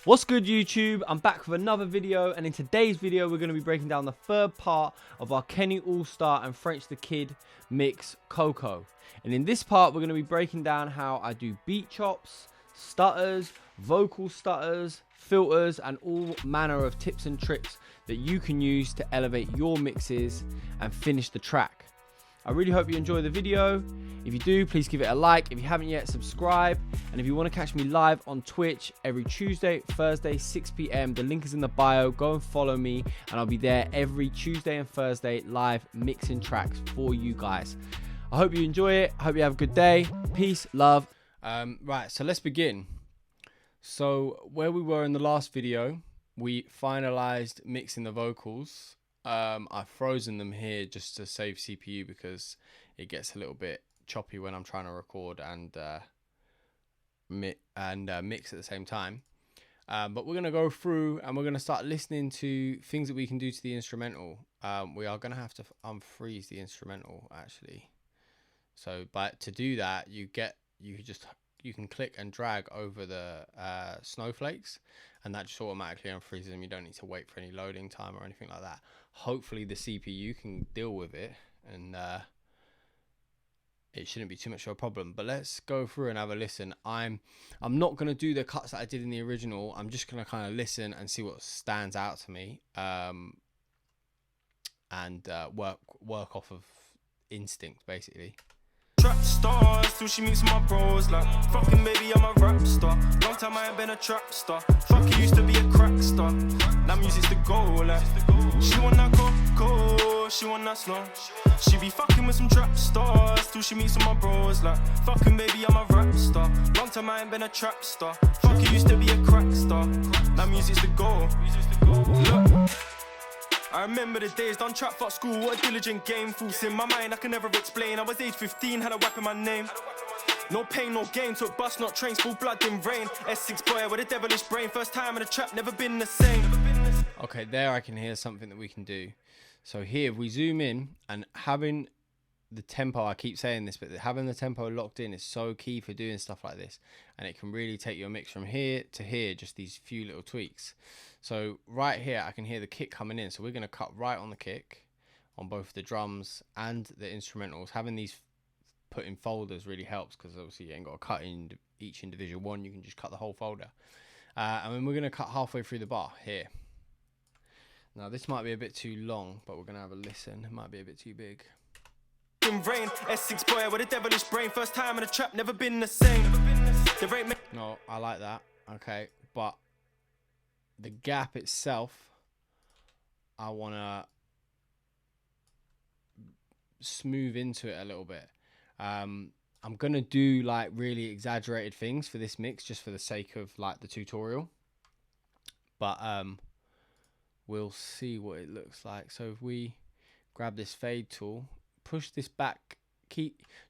What's good, YouTube? I'm back with another video, and in today's video we're going to be breaking down the third part of our Kenny Allstar and French the Kid mix Coco. And in this part we're going to be breaking down how I do beat chops, stutters, vocal stutters, filters, and all manner of tips and tricks that you can use to elevate your mixes and finish the track. I really hope you enjoy the video. If you do, please give it a like. If you haven't yet, subscribe. And if you want to catch me live on Twitch every Tuesday, Thursday, 6 p.m, the link is in the bio. Go and follow me, and I'll be there every Tuesday and Thursday live mixing tracks for you guys. I hope you enjoy it. I hope you have a good day. Peace, love. Right, so let's begin. So where we were in the last video, we finalized mixing the vocals. I've frozen them here just to save CPU because it gets a little bit choppy when I'm trying to record and mix at the same time. But we're going to go through and we're going to start listening to things that we can do to the instrumental. We are going to have to unfreeze the instrumental actually. So, but to do that, you can click and drag over the snowflakes, and that just automatically unfreezes them. You don't need to wait for any loading time or anything like that. Hopefully the CPU can deal with it, and it shouldn't be too much of a problem. But let's go through and have a listen. I'm not going to do the cuts that I did in the original. I'm just going to kind of listen and see what stands out to me, and work off of instinct basically. Trap stars till she meets my bros, like fucking baby I'm a rap star. Long time I ain't been a trap star. Fuck, it used to be a crack star. Now music's the goal, like she want that coco, she want that slow. She be fucking with some trap stars till she meets my bros, like fucking baby I'm a rap star. Long time I ain't been a trap star. Fuck, it used to be a crack star. Now music's the goal. Look, I remember the days, done trap, fuck school, what a diligent game. Fools in my mind, I can never explain. I was age 15, had a whack in my name. No pain, no gain, took bus, not trains, full blood didn't rain. S6 boy with a devilish brain, first time in the trap, never been the same. Okay, there I can hear something that we can do. So here, if we zoom in, and having the tempo, I keep saying this, but having the tempo locked in is so key for doing stuff like this. And it can really take your mix from here to here, just these few little tweaks. So right here, I can hear the kick coming in. So we're going to cut right on the kick on both the drums and the instrumentals. Having these put in folders really helps because obviously you ain't got to cut in each individual one. You can just cut the whole folder. And then we're going to cut halfway through the bar here. Now this might be a bit too long, but we're going to have a listen. It might be a bit too big. Rain, S6 boy with a devilish brain, first time in the trap, never been the same. No, I like that. Okay, but the gap itself, I want to smooth into it a little bit. I'm going to do like really exaggerated things for this mix just for the sake of like the tutorial. But we'll see what it looks like. So if we grab this fade tool, push this back,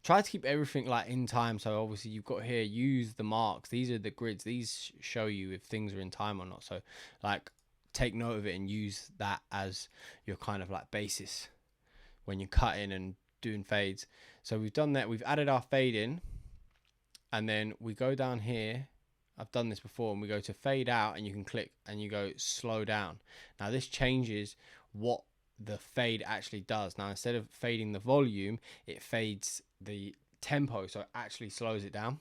try to keep everything like in time. So obviously you've got here, use the marks, these are the grids, these show you if things are in time or not. So like take note of it and use that as your kind of like basis when you're cutting and doing fades. So we've done that, we've added our fade in, and then we go down here. I've done this before, and we go to fade out, and you can click and you go slow down. Now this changes what the fade actually does. Now instead of fading the volume, it fades the tempo, so it actually slows it down.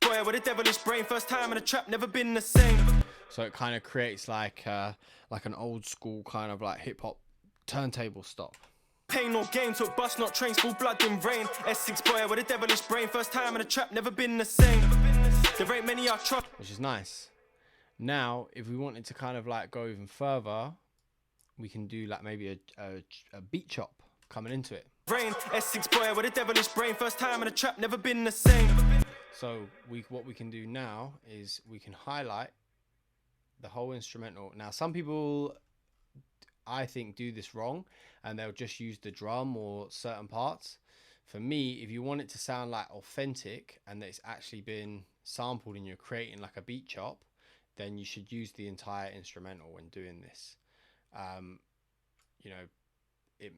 Boy with a devilish brain, first time in the trap, never been the same. So it kind of creates like an old school kind of like hip hop turntable stop. Pain no gain, took bus, not trains, full blood didn't rain. S6 boy with a devilish brain, first time in the trap, never been the same. There ain't many I trust. Which is nice. Now, if we wanted to kind of like go even further, we can do like maybe a beat chop coming into it. Rain, S6 boy with a devilish brain, first time in the trap, never been the same. So what we can do now is we can highlight the whole instrumental. Now some people, I think, do this wrong and they'll just use the drum or certain parts. For me, if you want it to sound like authentic and that it's actually been sampled and you're creating like a beat chop, then you should use the entire instrumental when doing this. You know, it,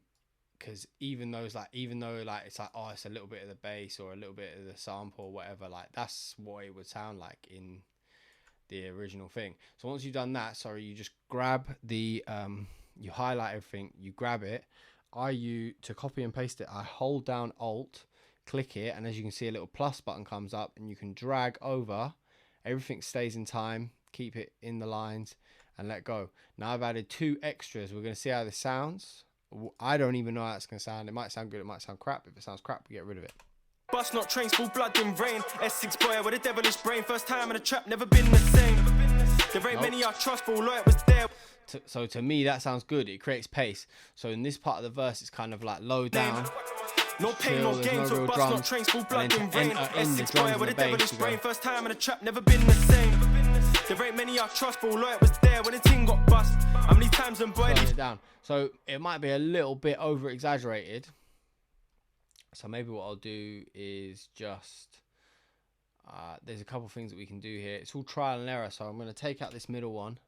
because even though it's like it's like, oh, it's a little bit of the bass or a little bit of the sample or whatever, like that's what it would sound like in the original thing. So once you've done that, sorry, you just grab the you highlight everything, you grab it. To copy and paste it, I hold down Alt, click it, and as you can see, a little plus button comes up, and you can drag over. Everything stays in time, keep it in the lines, and let go. Now I've added 2 extras. We're going to see how this sounds. I don't even know how it's going to sound. It might sound good, it might sound crap. If it sounds crap, we get rid of it. Bust not trains, full blood and rain. S6 boy with a devilish brain. First time in a trap, never been the same. There ain't many I trust, but although it was there. So to me, that sounds good. It creates pace. So in this part of the verse, it's kind of like low down. No pain, no games, no real bust drums, not trains, full blood and and then rain. to enter in the S6 drums boy and with the a bass, devilish you go. brain. First time in a trap, never been the same. There ain't many I trust, but although it was there when the team got bust. How many times and boy Slowing it down. So it might be a little bit over exaggerated. So maybe what I'll do is just there's a couple things that we can do here. It's all trial and error. So I'm going to take out this middle one,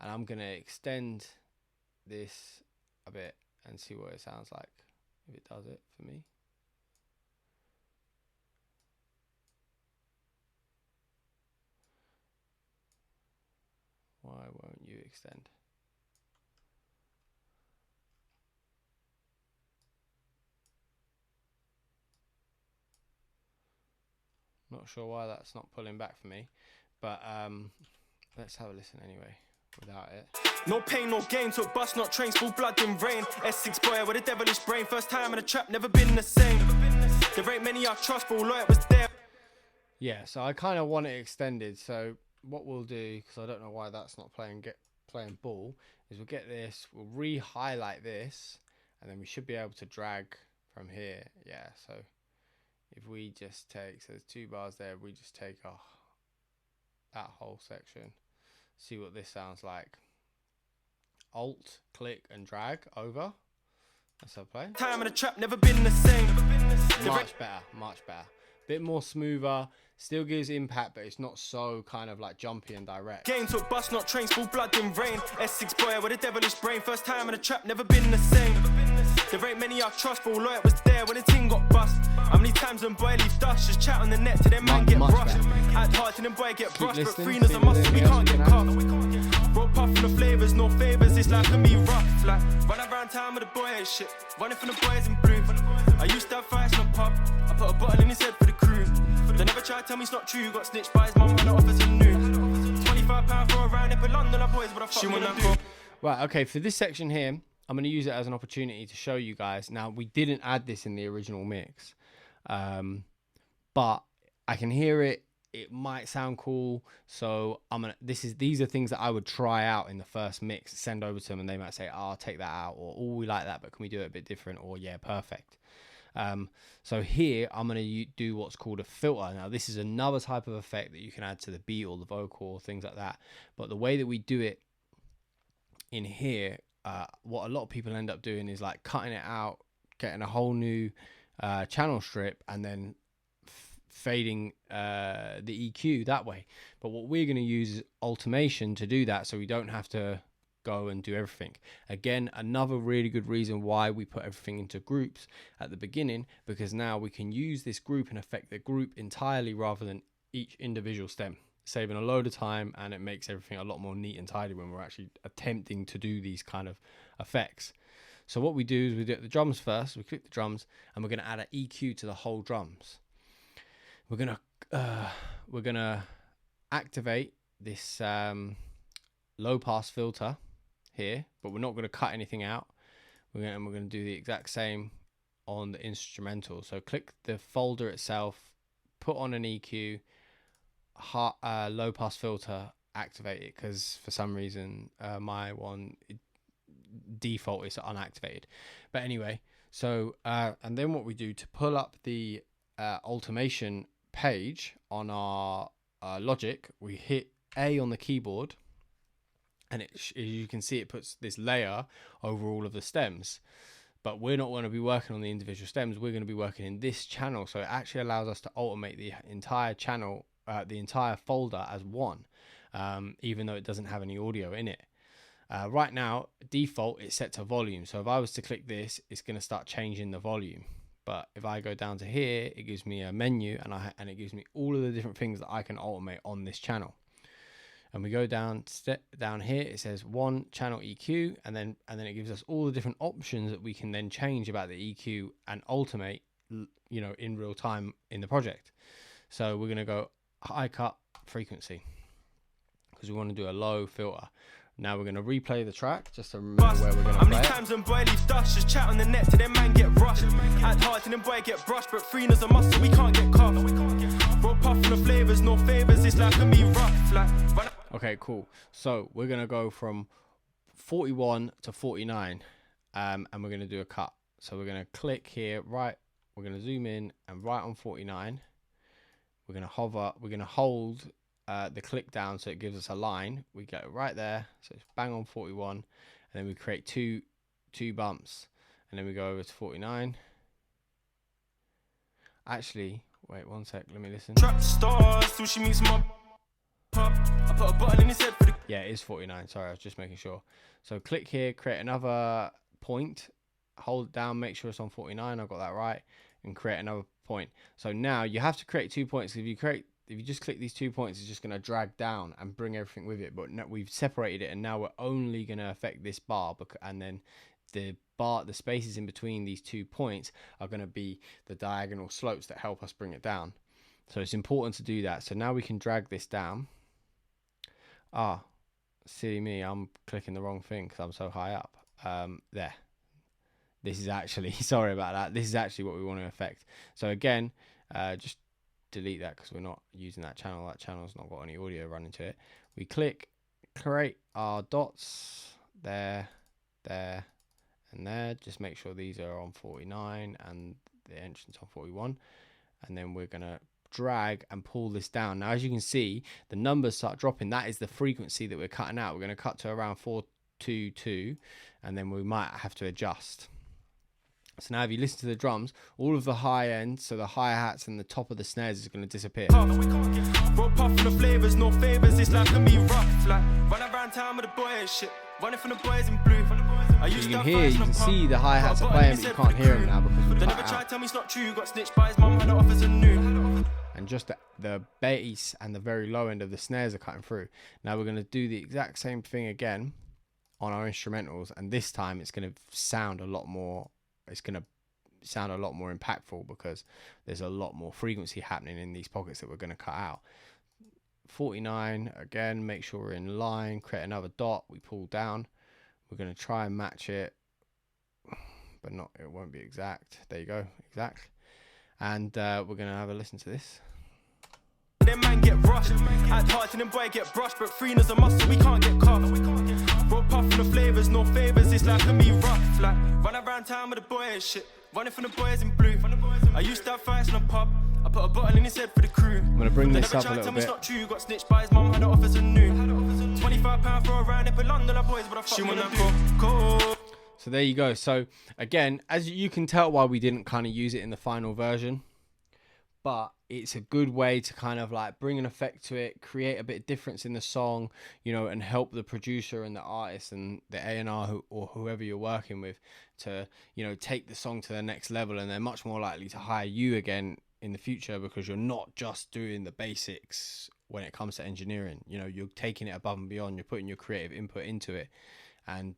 and I'm going to extend this a bit and see what it sounds like, if it does it for me. Why won't you extend? Not sure why that's not pulling back for me, but let's have a listen anyway without it. No pain, no gain, took bus, not trains, full blood and rain. S6 boy with a devilish brain. First time in a trap, never been the same. There ain't many I trust, but although it was there. Yeah, so I kind of want it extended. So what we'll do, because I don't know why that's not playing ball, is we'll get this, we'll re-highlight this, and then we should be able to drag from here. Yeah, so if we just take, so there's 2 bars there, we just take that whole section, see what this sounds like. Alt, click, and drag over. Let's have a play. Time in a trap, never been the same. Much better. Bit more smoother, still gives impact, but it's not so kind of like jumpy and direct. Game took bus, not trains, full blood and rain. S6 boy with a devilish brain. First time in a trap, never been the same. There ain't many I trust, but although it was there when the team got bust. How many times when boy leave dust, just chat on the net to them man get brushed. Act hard to them boy get brushed, but freeness a muscle, we can't get cuffed. Bro puff for the flavors, no favors, this life can be rough. Like, run around town with the boy and shit, running from the boys in blue. I used to have fights in the pub, I put a bottle in his head for the crew. They never try to tell me it's not true, got snitched by his mum when the officer knew. £25 for a round up in London, our boys, what the fuck she wanna do? Right, okay, for this section here, I'm going to use it as an opportunity to show you guys. Now, we didn't add this in the original mix, but I can hear it. It might sound cool, so these are things that I would try out in the first mix, send over to them, and they might say, "Oh, I'll take that out," or "Oh, we like that, but can we do it a bit different?" Or "Yeah, perfect." So here I'm going to do what's called a filter. Now, this is another type of effect that you can add to the beat or the vocal or things like that. But the way that we do it in here, what a lot of people end up doing is like cutting it out, getting a whole new channel strip, and then fading the EQ that way. But what we're going to use is automation to do that, so we don't have to go and do everything. Again, another really good reason why we put everything into groups at the beginning, because now we can use this group and affect the group entirely rather than each individual stem, saving a load of time, and it makes everything a lot more neat and tidy when we're actually attempting to do these kind of effects. So what we do is we do the drums first. We click the drums, and we're going to add an EQ to the whole drums. We're gonna activate this low pass filter here, but we're not going to cut anything out. We're going to do the exact same on the instrumental. So click the folder itself, put on an EQ, low pass filter, activate it, because for some reason my one default is unactivated. But anyway, so and then what we do to pull up the automation page on our Logic, we hit A on the keyboard, and as you can see, it puts this layer over all of the stems. But we're not going to be working on the individual stems, we're going to be working in this channel. So it actually allows us to automate the entire channel, the entire folder as one, even though it doesn't have any audio in it. Right now, default, it's set to volume. So if I was to click this, it's going to start changing the volume. But if I go down to here, it gives me a menu, and it gives me all of the different things that I can automate on this channel. and we go down here, it says 1 channel EQ, and then it gives us all the different options that we can then change about the EQ and automate, you know, in real time in the project. So we're going to go high cut frequency because we want to do a low filter. Now we're going to replay the track just to remember where we're going to play it. Times when boy leave dust, just chat on the net to them man get rushed. Act hard to them boy get brushed, but freeness a muscle, we can't get cuffed. Bro puff full of flavors, no favors, it's like a me rough. Like, okay, cool. So we're going to go from 41 to 49, and we're going to do a cut. So we're going to click here, right, we're going to zoom in, and right on 49, we're going to hover, we're going to hold the click down so it gives us a line. We go right there, so it's bang on 41, and then we create two bumps, and then we go over to 49. Actually, wait 1 sec, let me listen. Trap stars till she meets my pop. I put a button in his head for the Yeah, it is 49. Sorry, I was just making sure. So click here, create another point, hold it down, make sure it's on 49. I got that right, and create another point. So now you have to create 2 points. If you just click these 2 points, it's just going to drag down and bring everything with it. But now we've separated it, and now we're only going to affect this bar, and then the spaces in between these 2 points are going to be the diagonal slopes that help us bring it down. So it's important to do that. So now we can drag this down. Ah, silly me, I'm clicking the wrong thing because I'm so high up. There. This is actually, sorry about that. This is actually what we want to affect. So again, just delete that because we're not using that channel. That channel's not got any audio running to it. We click, create our dots there, there, and there. Just make sure these are on 49 and the entrance on 41. And then we're going to drag and pull this down. Now, as you can see, the numbers start dropping. That is the frequency that we're cutting out. We're going to cut to around 422, and then we might have to adjust. So now if you listen to the drums, all of the high ends, so the hi-hats and the top of the snares is going to disappear. bro puff full of flavors, no favors, it's like a me rough. Like, run around town with the boys shit. Running from the boys in blue. You can see the hi-hats are playing, but you can't hear them now because we They cut never out. tried to tell me it's not true. Got snitched by his mum, had offers a new. And just the bass and the very low end of the snares are cutting through. Now we're going to do the exact same thing again on our instrumentals, and this time it's going to sound a lot more. It's going to sound a lot more impactful because there's a lot more frequency happening in these pockets that we're going to cut out. 49 again, make sure we're in line, create another dot, we pull down. We're going to try and match it, but not, it won't be exact. There you go, exact. And we're going to have a listen to this. Them man get rushed. Act hard to them boy get brushed, but freeness a muscle, we can't get cuffed. Bro puff full of flavors, no favors, it's like a me rough. Like, run around town with the boys shit. Running from the boys in blue. I used to have fights in a pub. I put a button in his head for the crew. I'm going to bring this up a little bit. It's not true. Got snitched by his mum, had offers a new. £25 for a round up in London, boys, but I fuck with them. So there you go. So again, as you can tell why we didn't kind of use it in the final version, but it's a good way to kind of like bring an effect to it, create a bit of difference in the song, you know, and help the producer and the artist and the A&R or whoever you're working with to, you know, take the song to the next level. And they're much more likely to hire you again in the future because you're not just doing the basics when it comes to engineering. You know, you're taking it above and beyond, you're putting your creative input into it. And,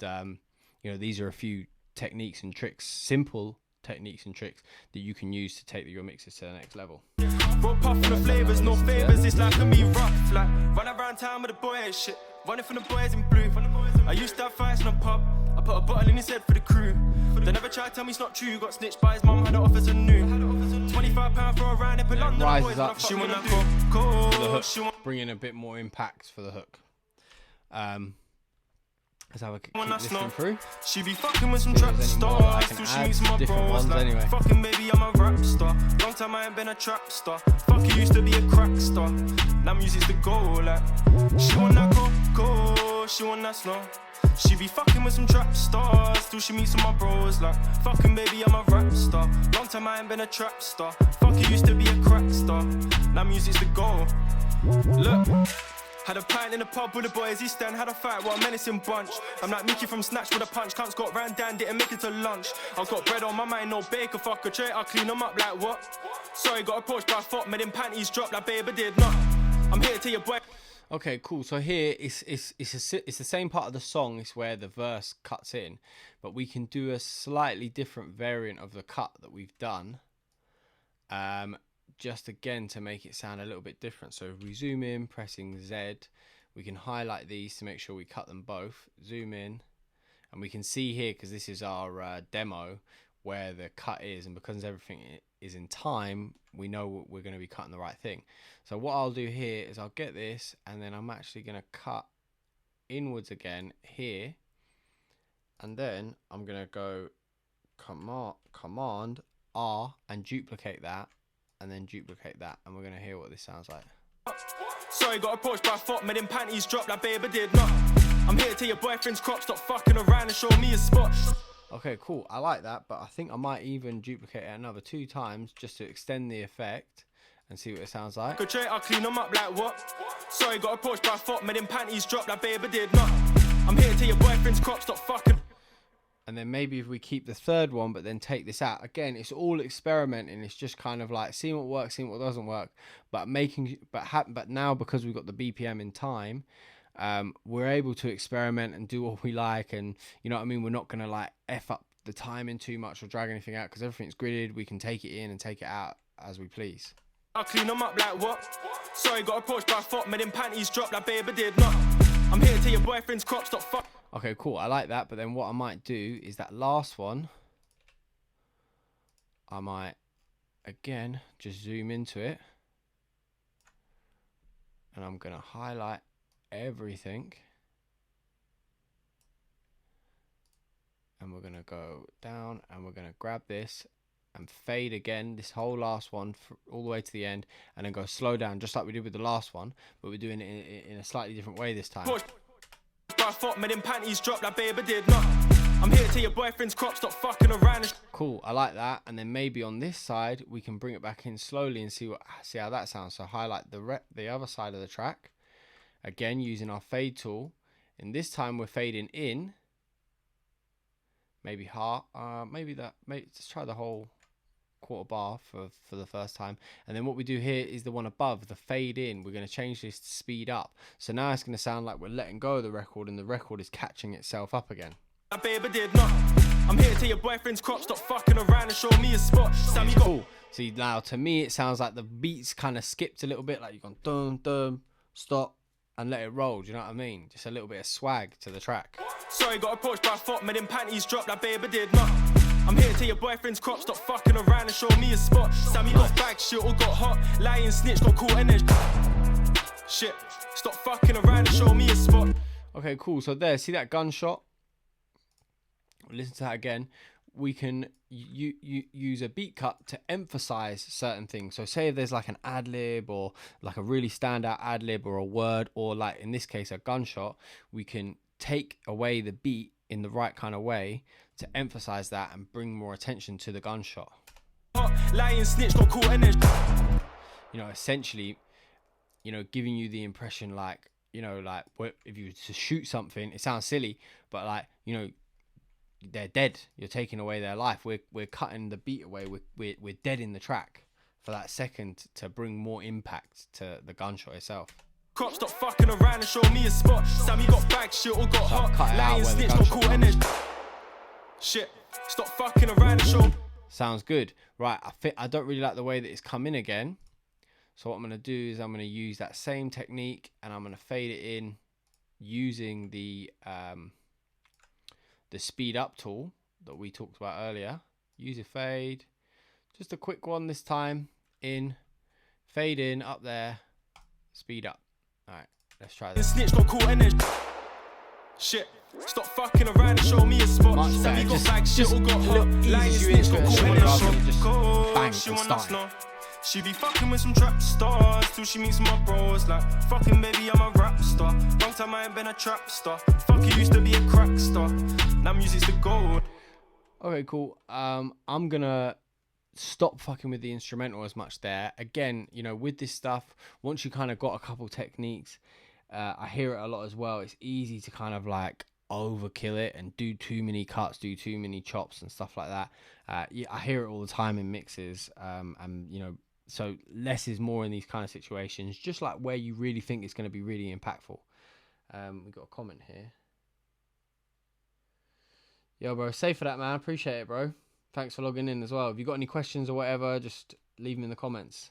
you know, these are a few techniques and tricks, simple techniques and tricks that you can use to take your mixes to the next level. Bro puff full of flavors, no favors, it's like a me rough. Like, run around town with the boys shit. Running from the boys in blue. I used to have fights in a pub. I put a button in his head for the crew. They never tried to tell me it's not true. Got snitched by his mum, had offers a new. £25 for a round up in London. Rises up She wanna for the hook, bringing a bit more impact for the hook. Let's have a keep listening through. She be fucking with some trap stars till she meets my bros. Like, anyway. fucking baby, I'm a rap star. Long time I ain't been a trap star. Fuck, you used to be a crack star. Now music's the goal. Like, she want that cocoa, she want that slow. She be fucking with some trap stars till she meets my bros. Like, fucking baby, I'm a rap star. Long time I ain't been a trap star. Fuck, you used to be a crack star. Now music's the goal. Look. Had a pint in the pub with the boys, East End, had a fight, what a menacing bunch. I'm like Mickey from Snatch with a punch, cunts got ran down, didn't make it to lunch. I've got bread on my mind, no bacon, fuck a tray, I'll clean them up like what? Sorry, got approached by a fuck, made him panties drop like baby did not. I'm here to your boy. Okay, cool. So here it's the same part of the song. It's where the verse cuts in, but we can do a slightly different variant of the cut that we've done. Just again to make it sound a little bit different. So if we zoom in, pressing Z, we can highlight these to make sure we cut them both. Zoom in, and we can see here, because this is our demo, where the cut is, and because everything is in time, we know we're going to be cutting the right thing. So what I'll do here is I'll get this, and then I'm actually going to cut inwards again here, and then I'm going to go command R and duplicate that, and then duplicate that, and we're going to hear what this sounds like. Sorry, got approached by a fuck, made them panties drop like baby did not. I'm here till your boyfriend's crop, stop fucking around and show me a spot. Okay, cool. I like that, but I think I might even duplicate it another 2 times just to extend the effect and see what it sounds like. Good trait, I'll clean them up like what? Sorry, got approached by a fuck, made them panties drop like baby did not. I'm here till your boyfriend's crop, stop fucking. And then maybe if we keep the third one, but then take this out. Again, it's all experimenting. It's just kind of like seeing what works, seeing what doesn't work. But now because we've got the BPM in time, we're able to experiment and do what we like. And you know what I mean? We're not going to like F up the timing too much or drag anything out, because everything's gridded. We can take it in and take it out as we please. I'll clean them up like what? Sorry, got approached by a fuck, made them panties drop like baby did not. I'm here till your boyfriend's crop, stop fuck. Okay, cool. I like that. But then what I might do is that last one, I might, again, just zoom into it. And I'm going to highlight everything. And we're going to go down, and we're going to grab this and fade again, this whole last one all the way to the end, and then go slow down, just like we did with the last one. But we're doing it in a slightly different way this time. I thought made them panties drop like baby did not. I'm here till your boyfriend's crop, stop fucking around. Cool, I like that. And then maybe on this side we can bring it back in slowly and see how that sounds. So highlight the other side of the track again using our fade tool, and this time we're fading in. Maybe let's try the whole quarter bar for the first time. And then what we do here is the one above, the fade in. We're going to change this to speed up, so now it's going to sound like we're letting go of the record and the record is catching itself up again. Baby did not. I'm here till your boyfriend's crop, stop fucking around and show me a spot. Cool. See, now to me it sounds like the beats kind of skipped a little bit, like you've gone dum dum, stop, and let it roll. Do you know what I mean? Just a little bit of swag to the track. Sorry, got approached by a fuck, made them panties drop like baby did not. I'm here till your boyfriend's crop, stop fucking around and show me a spot. Sammy got back, shit all got hot. Lying snitch, got cool energy. Shit, stop fucking around and show me a spot. Okay, cool. So there, see that gunshot? Listen to that again. We can use a beat cut to emphasize certain things. So say if there's like an ad lib, or like a really standout ad lib, or a word, or like in this case a gunshot, we can take away the beat in the right kind of way to emphasize that and bring more attention to the gunshot. Lying snitch, got cool energy. You know, essentially, you know, giving you the impression like, you know, like if you were to shoot something, it sounds silly, but like, you know, they're dead. You're taking away their life. We're cutting the beat away. We're dead in the track for that second to bring more impact to the gunshot itself. Crop, stop fucking around and show me a spot. Sammy got back, shit all got hot. Lying snitch, got cool energy. Shit, stop fucking around and show. Sounds good. Right, I don't really like the way that it's come in again. So what I'm going to do is I'm going to use that same technique, and I'm going to fade it in using the speed up tool that we talked about earlier. Use a fade, just a quick one this time. In, fade in, up there, speed up. All right, let's try this. Snitch got cool energy. Shit, stop fucking around and show me a spot. Sammy got back, shit all got hot. Lying snitch got cool energy. Bang, She and wanna start. know. She be fucking with some trap stars till she meets my bros. Like, fucking baby, I'm a rap star. Long time I ain't been a trap star. Fuck, you used to be a crack star. Now music's the gold. Okay, cool. I'm gonna stop fucking with the instrumental as much there. Again, you know, with this stuff, once you kind of got a couple techniques, I hear it a lot as well. It's easy to kind of like overkill it and do too many cuts, do too many chops and stuff like that. Yeah, I hear it all the time in mixes, and you know, So less is more in these kind of situations, just like where you really think it's going to be really impactful. We've got a comment here. Yo, bro, safe for that, man. Appreciate it, bro. Thanks for logging in as well. If you got any questions or whatever, just leave them in the comments.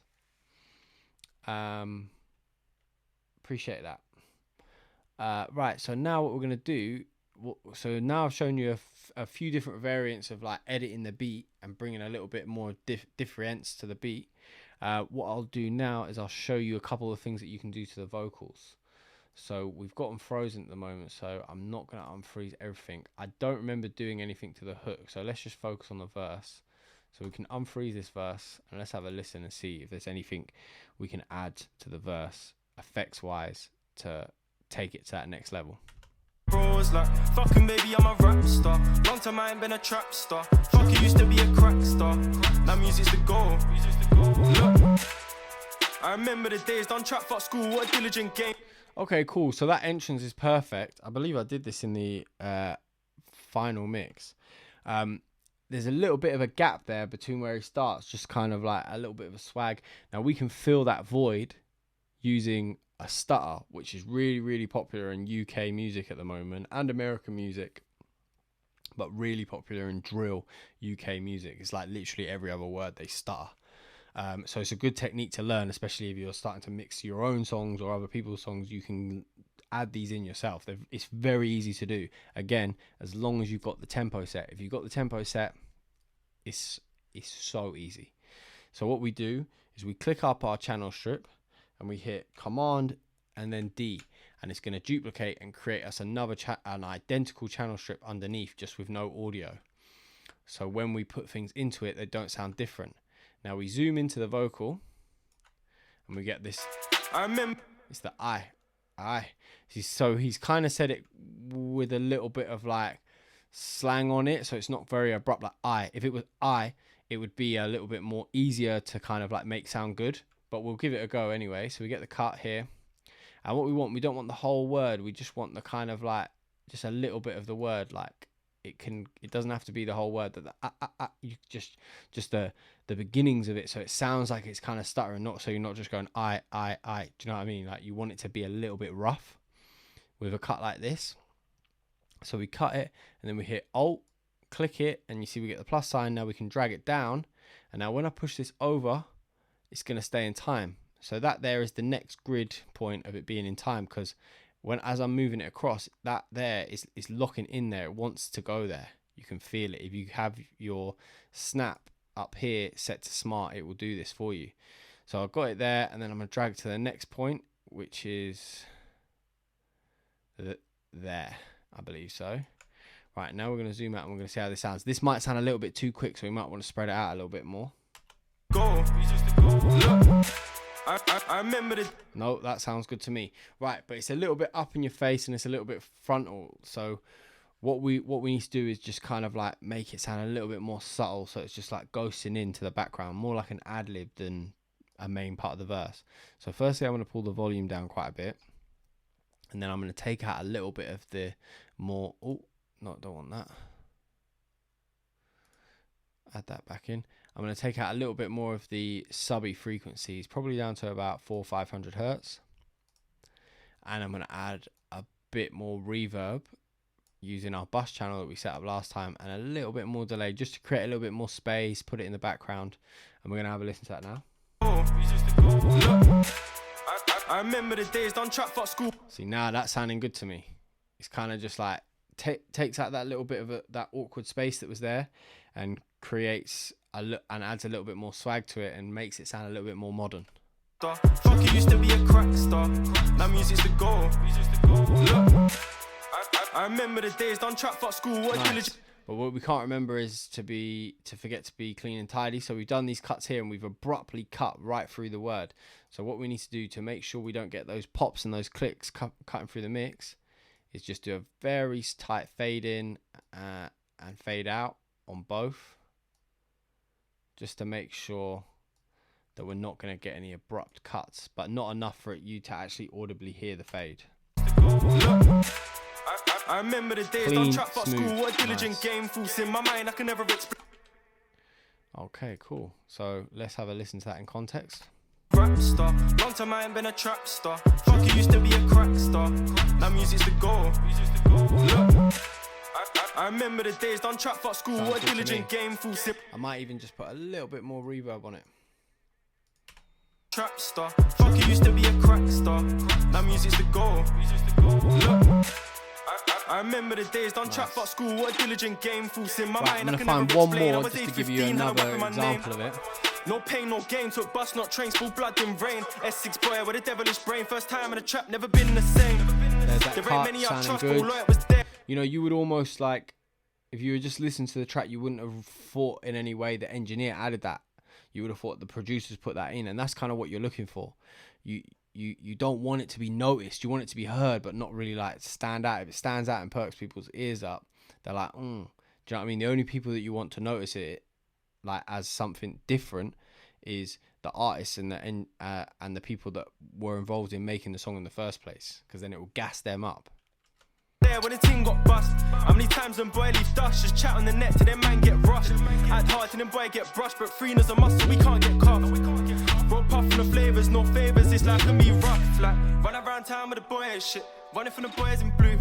Appreciate that. Right, so now what we're going to do, so now I've shown you a few different variants of like editing the beat and bringing a little bit more difference to the beat. What I'll do now is I'll show you a couple of things that you can do to the vocals. So we've got them frozen at the moment, so I'm not going to unfreeze everything. I don't remember doing anything to the hook, so let's just focus on the verse. So we can unfreeze this verse, and let's have a listen and see if there's anything we can add to the verse, effects-wise, to take it to that next level. Bros like, fucking baby, I'm a rap star. Long time I ain't been a trap star. Fuck, you used to be a crack star. Now music's the goal. Look, I remember the days, done trap fuck school, what a diligent game. Okay, cool. So that entrance is perfect. I believe I did this in the final mix. There's a little bit of a gap there between where he starts, just kind of like a little bit of a swag. Now we can fill that void using a stutter, which is really, really popular in UK music at the moment and American music, but really popular in drill UK music. It's like literally every other word they stutter. So it's a good technique to learn, especially if you're starting to mix your own songs or other people's songs. You can add these in yourself. It's very easy to do. Again, as long as you've got the tempo set. If you've got the tempo set, it's so easy. So what we do is we click up our channel strip and we hit Command and then D, and it's going to duplicate and create us an identical channel strip underneath, just with no audio. So when we put things into it, they don't sound different. Now we zoom into the vocal and we get this. It's the I. So he's kind of said it with a little bit of like slang on it, so it's not very abrupt like I. If it was I, it would be a little bit more easier to kind of like make sound good, but we'll give it a go anyway. So we get the cut here, and what we don't want the whole word, we just want the kind of like just a little bit of the word. Like it doesn't have to be the whole word, that you just the beginnings of it, so it sounds like it's kind of stuttering, not so you're not just going I. Do you know what I mean? Like you want it to be a little bit rough with a cut like this. So we cut it and then we hit Alt, click it, and you see we get the plus sign. Now we can drag it down, and now when I push this over, it's going to stay in time. So that there is the next grid point of it being in time, because as I'm moving it across, that there is locking in there. It wants to go there. You can feel it. If you have your snap up here set to smart, it will do this for you. So I've got it there, and then I'm going to drag it to the next point, which is there, I believe so. Right, now we're going to zoom out and we're going to see how this sounds. This might sound a little bit too quick, so we might want to spread it out a little bit more. I remember the... No, that sounds good to me. Right, but it's a little bit up in your face and it's a little bit frontal. So what we need to do is just kind of like make it sound a little bit more subtle, so it's just like ghosting into the background, more like an ad-lib than a main part of the verse. So firstly, I'm going to pull the volume down quite a bit, and then I'm going to take out a little bit of the more... Oh, no, don't want that. Add that back in. I'm going to take out a little bit more of the subby frequencies, probably down to about 400 or 500 hertz. And I'm going to add a bit more reverb using our bus channel that we set up last time, and a little bit more delay just to create a little bit more space, put it in the background. And we're going to have a listen to that now. I remember the days, done trap fuck school. See, now that's sounding good to me. It's kind of just like takes out that little bit of that awkward space that was there, and creates and adds a little bit more swag to it, and makes it sound a little bit more modern. Fuck, you used to be a crack star. Now music's the goal. Look, I remember the days, done trap fuck school. What nice. But what we can't remember is to forget to be clean and tidy. So we've done these cuts here, and we've abruptly cut right through the word. So what we need to do to make sure we don't get those pops and those clicks cutting through the mix is just do a very tight fade in and fade out on both, just to make sure that we're not going to get any abrupt cuts, but not enough for you to actually audibly hear the fade. I remember the days, clean, don't trap for smooth, school, what a diligent nice. game, fools in my mind, I can never explain. Okay, cool. So let's have a listen to that in context. Rap star, long time I ain't been a trap star. Fuck, you used to be a crack star. Now music's the goal. Look, I remember the days done trap fuck school. What a diligent game, full sip. I might even just put a little bit more reverb on it. Trap star, fuck, you used to be a crack star. Now music's the goal. Look, I remember the days done trap fuck school. What a diligent game, full sim. My mind, I'm gonna find one more just to give you another example of it. No pain, no gain, took bus, not train, full blood in rain. S6 boy with a devilish brain, first time in a trap, never been the same. There's that part sounding good. You know, you would almost like, if you were just listening to the track, you wouldn't have thought in any way the engineer added that. You would have thought the producers put that in, and that's kind of what you're looking for. You don't want it to be noticed, you want it to be heard, but not really like stand out. If it stands out and perks people's ears up, they're like, do you know what I mean? The only people that you want to notice it like as something different is the artists and the people that were involved in making the song in the first place, because then it will gas them up. There when the team got bust, how many times when boy leave dust, just chat on the net till them man get rushed. Act hard till them boy get brushed, but freeness a must, so we can't get cuffed. Roll puff from the flavors, no favors, this life can be rough. Like run around town with the boy and shit, running from the boys in blue.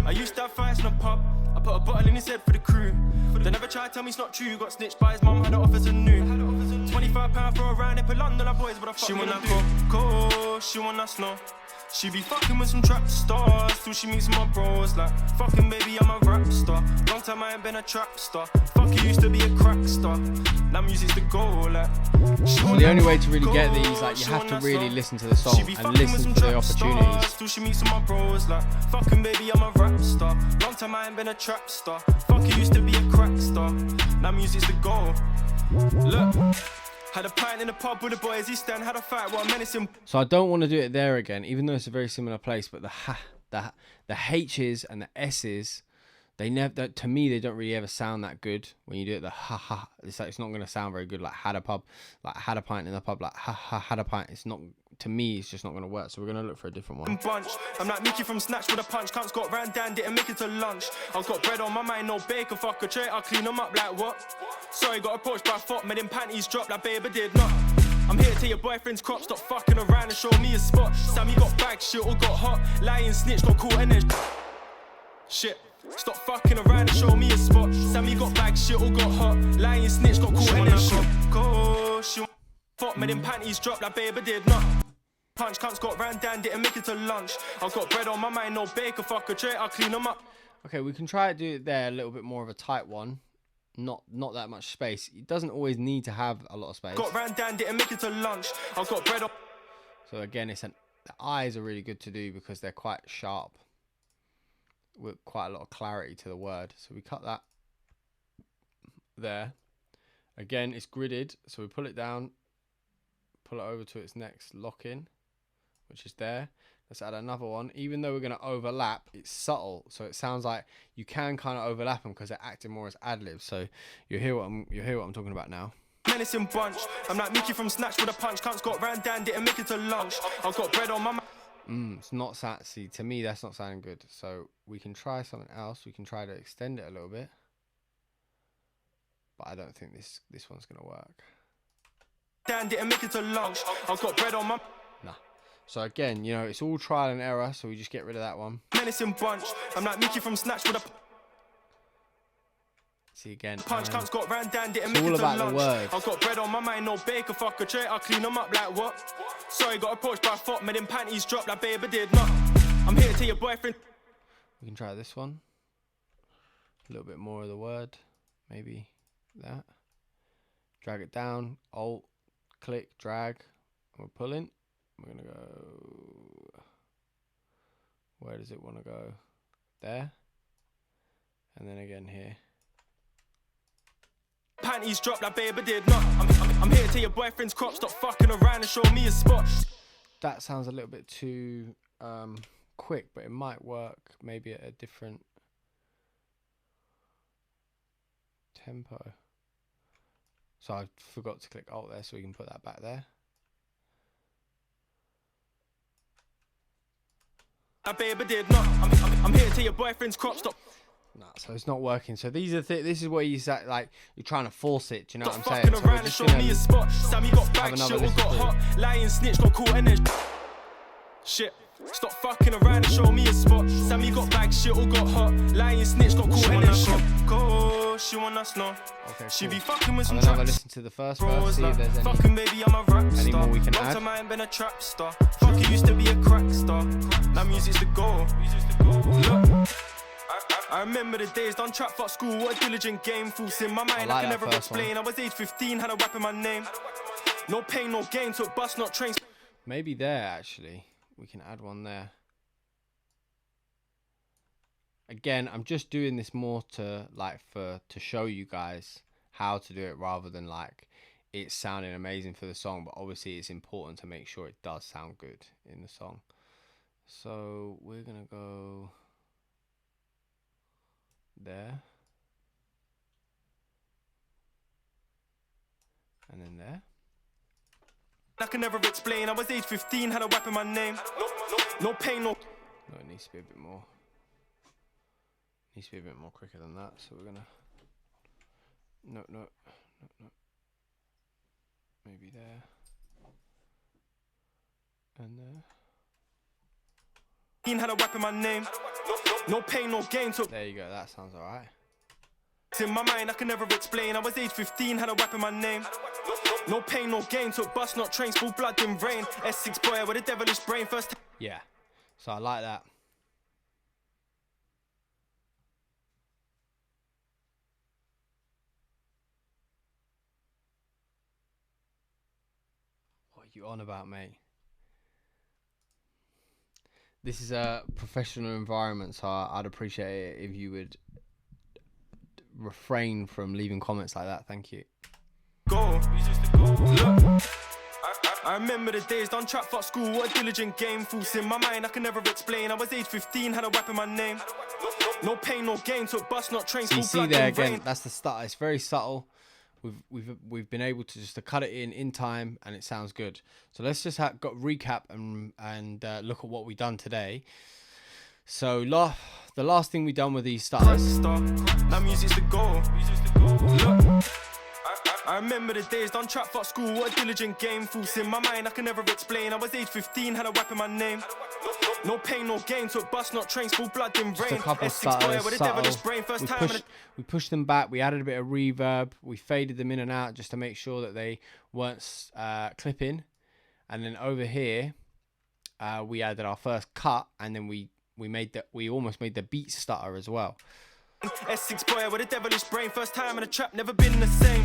I used to have fights in the pub, I put a bottle in his head for the crew. They never tried to tell me it's not true, got snitched by his mum, had the officer new. £25 for a round up in London, our boys, but I fuck. She wanna go, she wanna snow. She be fucking with some trap stars till she meets my bros. Like fucking baby, I'm a rap star. Long time I ain't been a trap star. Fuck, you used to be a crack star. Now music's the goal. Like so the only way to really get these, like, you have to really listen to the song and listen for the opportunities. Till she meets my bros. Like fucking baby, I'm a rap star. Long time I ain't been a trap star. Fuck, you used to be a crack star. Now music's the goal. Look. Had a pint in the pub with the boys, he stand, had a fight, what a menacing. So I don't want to do it there again, even though it's a very similar place, but the H's and the S's, they never, to me, they don't really ever sound that good when you do it. The ha. It's like, it's not going to sound very good. Like had a pint in the pub, like ha, had a pint. It's not, to me, it's just not going to work. So we're going to look for a different one. Bunch. I'm like Mickey from Snatch with a punch. Cunts got ran down, didn't make it to lunch. I've got bread on my mind, no bacon, fuck a tray. I'll clean them up like what? Sorry, got approached by a fuck, made him panties drop like baby did not. I'm here to your boyfriend's crop, stop fucking around and show me a spot. Sammy got bagged, shit all got hot. Lying snitch, got caught in it. Shit. Stop fucking around and show me a spot. Sammy got bagged, shit all got hot. Lying snitch, got caught in it. She fuck, made him panties drop like baby did not. Punch, cunts got ran down, didn't make it to lunch. I've got bread on my mind, no bacon, fuck a tray, I'll clean them up. Okay, we can try to do it there, a little bit more of a tight one. Not that much space. It doesn't always need to have a lot of space. Got ran down, didn't make it to lunch. I've got bread on. So again, the eyes are really good to do because they're quite sharp, with quite a lot of clarity to the word. So we cut that there. Again, it's gridded, so we pull it down, pull it over to its next lock-in, which is there. Let's add another one. Even though we're going to overlap, it's subtle, so it sounds like you can kind of overlap them because they're acting more as ad-libs. So you'll hear what I'm talking about now. Menacing bunch. I'm like Mickey from Snatch with a punch. Cunts got ran down, didn't make it to lunch. I've got bread on my it's not see, to me that's not sounding good. So we can try something else. We can try to extend it a little bit, but I don't think this one's gonna work. Dan didn't make it to lunch. I've got bread on my. Nah. So again, you know, it's all trial and error. So we just get rid of that one. Menacing bunch. I'm like Mickey from Snatch with a. See again. Punch cunts got ran down, didn't it's make all it to about lunch. the words. I've got bread on my mind, no bacon, fuck a tray. I'll clean them up like what? Sorry, got approached by a fuck, made him panties drop like baby did not. I'm here to your boyfriend. We can try this one. A little bit more of the word, maybe that. Drag it down. Alt, click, drag. We're pulling. We're gonna go. Where does it want to go? There. And then again here. Panties drop like baby did not. I'm here to your boyfriend's crop. Stop fucking around and show me a spot. That sounds a little bit too quick, but it might work maybe at a different tempo. So I forgot to click Alt there, so we can put that back there. That baby did not. I'm here to your boyfriend's crop. Stop. Nah, so it's not working. So these are this is where you say, like, you're trying to force it. Do you know what I'm saying? Fucking So we're around and just show gonna me a spot. Sammy got have back, another shit, or listen got through. hot. Lying snitch, got caught in it. Shit. Stop fucking around and show me a spot. Sammy got back, shit, or got hot. Lying snitch, got caught in it. Go, she wanna snow. Okay, cool. She be fucking with some I'm gonna have a traps. listen to the first verse, see if there's any. Fucking baby, I'm a rap star. Any more we can Long add? time I ain't been a trap star. Fuck, you used to be a crack star. Now music's the goal. Look, I remember the days done trap fuck school. What a diligent game. Thoughts in my mind I can never explain. I was age 15, had a rap in my name. No pain, no gain. Took bus, not trains. Maybe there actually we can add one there. Again, I'm just doing this more to to show you guys how to do it rather than like it's sounding amazing for the song, but obviously it's important to make sure it does sound good in the song. So we're gonna go there and then there. I can never explain. I was age 15, had a rap in my name. No pain, no. No, it needs to be a bit more. Needs to be a bit more quicker than that. So we're gonna. No. Maybe there. And there. Had a rap in my name. No pain, no gain. Took. There you go. That sounds alright. In my mind, I can never explain. I was age 15, had a rap in my name. No pain, no gain. Took bus, not trains. Full blood in rain. S6 boy with a devilish brain. First. Yeah. So I like that. What are you on about, mate? This is a professional environment, so I'd appreciate it if you would refrain from leaving comments like that. Thank you. Go. Look. I remember the days done trap fuck school. What a diligent game. Thoughts in my mind I can never explain. I was age 15, had a rap in my name. No pain, no gain. Took bus, not trains. So you see there again, that's the start. It's very subtle. We've been able to just cut it in time, and it sounds good. So let's just recap and look at what we've done today. So the last thing we done with these starters. Now music's the goal. Look, I remember the days done trap fuck school. What a diligent game. Thoughts in my mind I can never explain. I was age 15, had a rap in my name. No pain, no gain. Took bus, not trains. Full blood in rain. Just a couple of starters, we pushed them back. We added a bit of reverb. We faded them in and out just to make sure that they weren't clipping. And then over here, we added our first cut, and then we almost made the beat stutter as well. S6 boy with a devilish brain. First time in a trap, never been the same.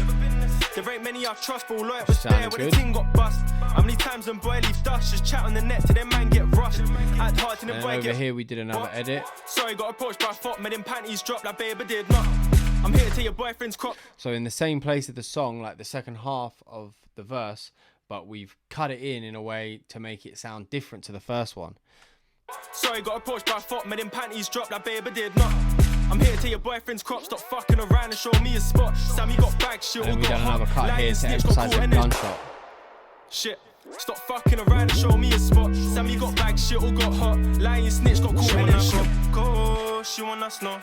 There ain't many I trust, but all it was there when the thing got bust. How many times when boy leave dust, just chat on the net till them man get rushed. Act hard to the boy over get here we did another edit. Sorry, got approached by a fuck, made him panties drop like baby did not. I'm here to tell your boyfriend's crop. So in the same place of the song, like the second half of the verse, but we've cut it in a way to make it sound different to the first one. Sorry, got approached by a fuck, made him panties drop like baby did not. I'm here to tell your boyfriend's crop, stop fucking around and show me a spot. Sammy got back, shit, And or then we got done hot. another cut Lying here to snitch, got emphasize caught the in it. gunshot. Shit, stop fucking around and show me a spot. Sammy got back, shit, or got hot. Lying snitch, got caught in it. Go, she wanna snow.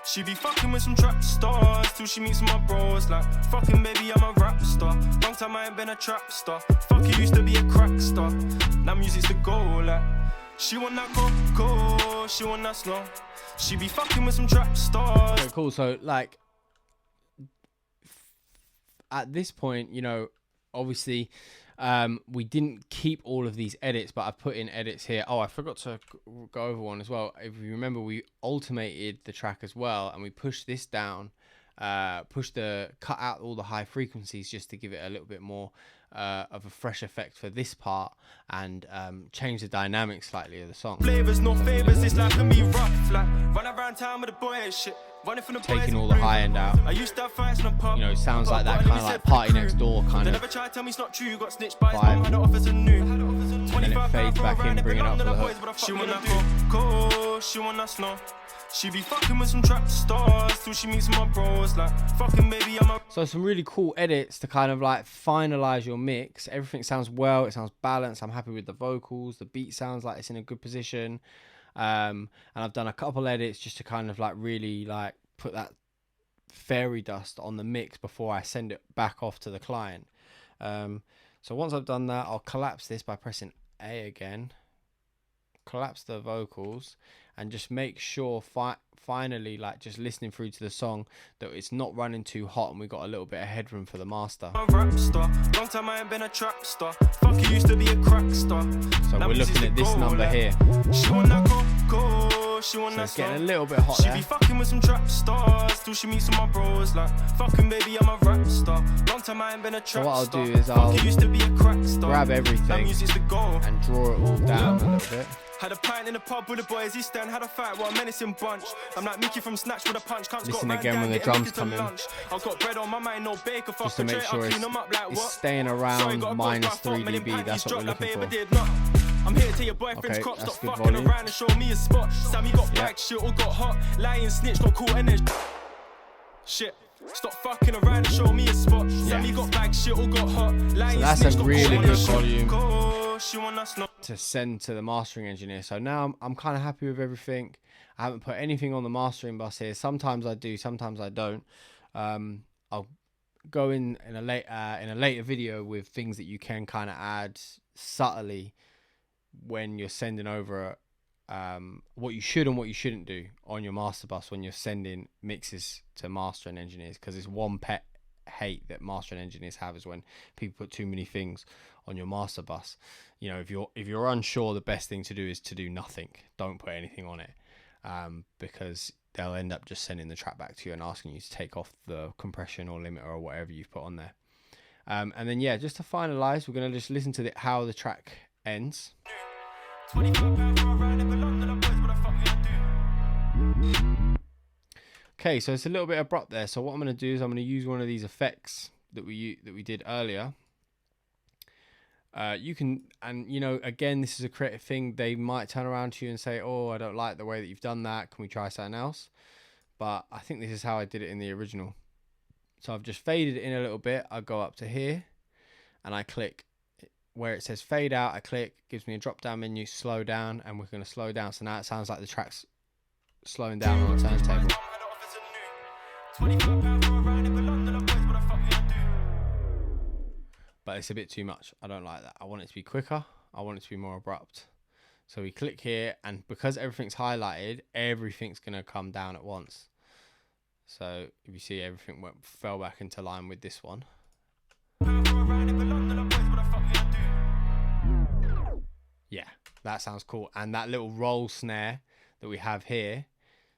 She be fucking with some trap stars till she meets my bros. Like, fucking baby, I'm a rap star. Long time I ain't been a trap star. Fuck, you used to be a crack star. Now music's the goal, like. She wanna go, she wanna slow. She be fucking with some trap stars. Okay, cool. So, like, at this point, you know, obviously, we didn't keep all of these edits, but I put in edits here. Oh, I forgot to go over one as well. If you remember, we ultimated the track as well, and we pushed this down, cut out all the high frequencies just to give it a little bit more of a fresh effect for this part, and change the dynamic slightly of the song. Flavors, no favors, it's like me rough, like run around town with the boy and shit. Running from the Taking all the high end out. I used to have fights in the pub. You know, sounds like that kind of like Party Next Door kind of. Never try to tell me it's not true. Got snitched by his mum, had the officer new. And then it fades back in, bring it up for the hook. She wanna go, she wanna snow. She be fucking with some trap stars till she meets my bros. Like, fucking baby, I'm a. So some really cool edits to kind of like finalize your mix. Everything sounds well, it sounds balanced. I'm happy with the vocals. The beat sounds like it's in a good position. And I've done a couple edits just to kind of like really like put that fairy dust on the mix before I send it back off to the client. So once I've done that, I'll collapse this by pressing A again, collapse the vocals, and just make sure finally, like just listening through to the song, that it's not running too hot and we've got a little bit of headroom for the master. Long time I ain't been a trap star. Fuck, you used to be a crack star. So we're looking at this number here. She want that cocoa, she want So that it's getting a little bit hot there. She be fucking with some trap stars till she meets some of my bros. Like, fucking baby, I'm a rap star. Long time I ain't been a trap star. So what I'll do is I'll used to be a crack star. grab everything and draw it all down a little bit. Had a pint in the pub with the boys, he stand, had a fight, what a menacing bunch. I'm like Mickey from Snatch with a punch, can't listen again when the drums come in. I've got bread on my mind, no bacon, just to make sure it's staying around minus 3 dB, that's what we're looking for. I'm here till your boyfriend's crop, stop fucking around and show me a spot. Sammy got back, shit all got hot, lying snitch, got caught and then shit. Stop fucking around and show me a spot. Sammy got back, shit all got hot, lying so that's a really good volume to send to the mastering engineer. So now I'm kind of happy with everything. I haven't put anything on the mastering bus here. Sometimes I do, sometimes I don't. I'll go in a later video with things that you can kind of add subtly when you're sending over what you should and what you shouldn't do on your master bus when you're sending mixes to mastering engineers, because it's one pet hate that mastering engineers have is when people put too many things on your master bus. You know, if you're unsure, the best thing to do is to do nothing. Don't put anything on it, because they'll end up just sending the track back to you and asking you to take off the compression or limiter or whatever you've put on there. And then yeah, just to finalize, we're going to just listen to how the track ends. Okay, so it's a little bit abrupt there. So what I'm going to do is I'm going to use one of these effects that we did earlier. You can, and you know, again, this is a creative thing. They might turn around to you and say, "Oh, I don't like the way that you've done that. Can we try something else?" But I think this is how I did it in the original. So I've just faded it in a little bit. I go up to here, and I click where it says fade out. I click, gives me a drop down menu, slow down, and we're going to slow down. So now it sounds like the track's slowing down on the turntable. But it's a bit too much. I don't like that. I want it to be quicker. I want it to be more abrupt. So we click here, and because everything's highlighted, everything's going to come down at once. So if you see, everything fell back into line with this one. Yeah, that sounds cool. And that little roll snare that we have here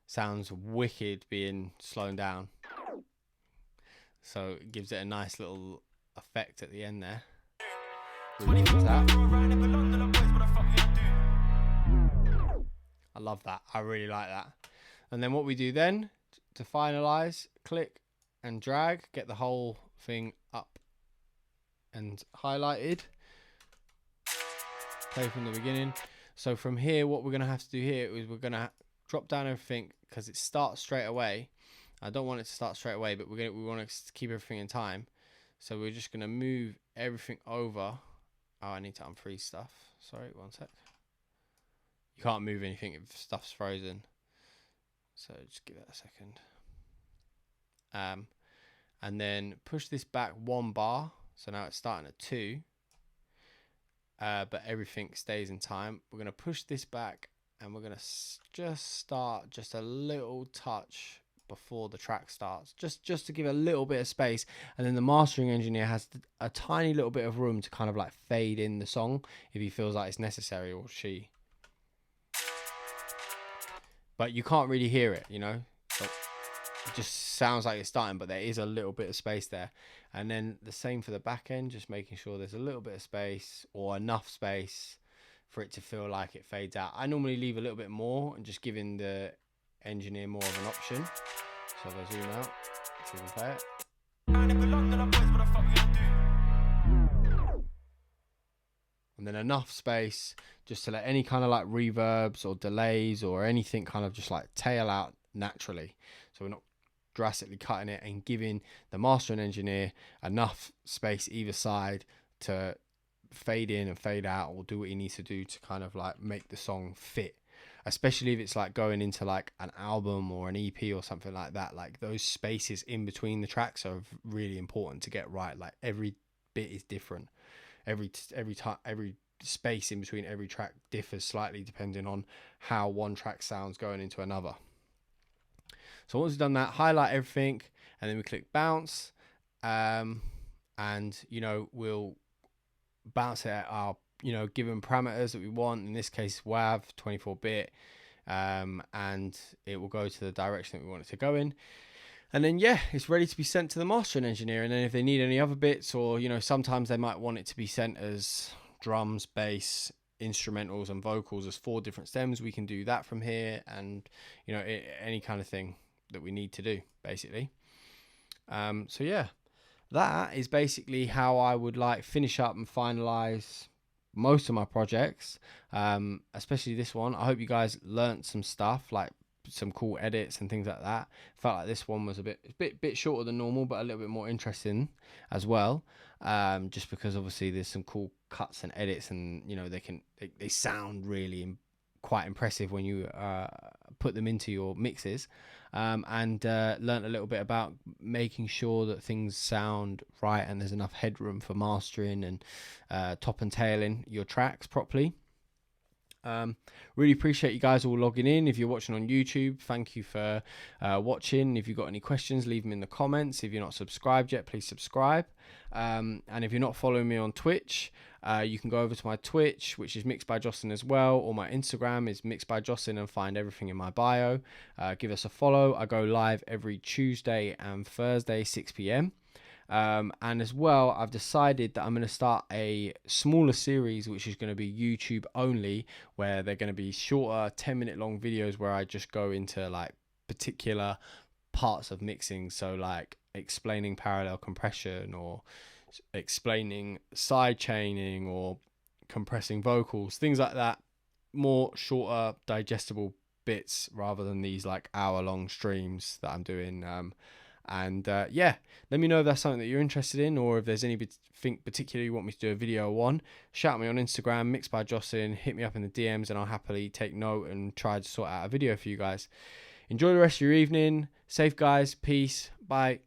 sounds wicked being slowed down. So it gives it a nice little effect at the end there. Really I love that. I really like that. And then what we do then, to finalize, click and drag, get the whole thing up and highlighted. Play from the beginning. So from here, what we're going to have to do here is we're going to drop down everything, because it starts straight away. I don't want it to start straight away, but we want to keep everything in time. So we're just going to move everything over. Oh, I need to unfreeze stuff. Sorry, one sec. You can't move anything if stuff's frozen. So just give it a second. And then push this back 1 bar. So now it's starting at 2. But everything stays in time. We're going to push this back, and we're going to just start just a little touch before the track starts, just to give a little bit of space, and then the mastering engineer has a tiny little bit of room to kind of like fade in the song if he feels like it's necessary, or she. But you can't really hear it, you know. But it just sounds like it's starting, but there is a little bit of space there. And then the same for the back end, just making sure there's a little bit of space, or enough space for it to feel like it fades out. I normally leave a little bit more and just giving the engineer more of an option. So if I zoom out, see if we play it. And then enough space just to let any kind of like reverbs or delays or anything kind of just like tail out naturally. So we're not drastically cutting it, and giving the mastering engineer enough space either side to fade in and fade out, or do what he needs to do to kind of like make the song fit. especially if it's like going into like an album or an EP or something like that. Like those spaces in between the tracks are really important to get right. Like every bit is different. Every space in between every track differs slightly depending on how one track sounds going into another. So once we've done that, highlight everything, and then we click bounce, and we'll bounce it at our given parameters that we want. In this case, WAV 24-bit, and it will go to the direction that we want it to go in. And then it's ready to be sent to the mastering engineer. And then if they need any other bits, or sometimes they might want it to be sent as drums, bass, instrumentals, and vocals as 4 different stems, we can do that from here. And any kind of thing that we need to do, basically. That is basically how I would like finish up and finalize most of my projects, especially this one. I hope you guys learnt some stuff, like some cool edits and things like that. Felt like this one was a bit shorter than normal, but a little bit more interesting as well, just because obviously there's some cool cuts and edits, and they sound really quite impressive when you put them into your mixes, and learnt a little bit about making sure that things sound right and there's enough headroom for mastering and top and tailing your tracks properly. Really appreciate you guys all logging in. If you're watching on YouTube, thank you for watching. If you've got any questions, leave them in the comments. If you're not subscribed yet, please subscribe. And if you're not following me on Twitch, you can go over to my Twitch, which is Mixed by Jocelyn as well, or my Instagram is Mixed by Jocelyn, and find everything in my bio. Give us a follow. I go live every Tuesday and Thursday, 6 p.m. And as well, I've decided that I'm going to start a smaller series, which is going to be YouTube only, where they're going to be shorter 10-minute long videos where I just go into like particular parts of mixing. So like explaining parallel compression, or explaining side chaining, or compressing vocals, things like that. More shorter, digestible bits rather than these like hour-long streams that I'm doing. Let me know if that's something that you're interested in, or if there's anything particular you want me to do a video on. Shout me on Instagram, Mixed by Jocelyn, hit me up in the DMs, and I'll happily take note and try to sort out a video for you guys. Enjoy the rest of your evening. Safe, guys. Peace. Bye.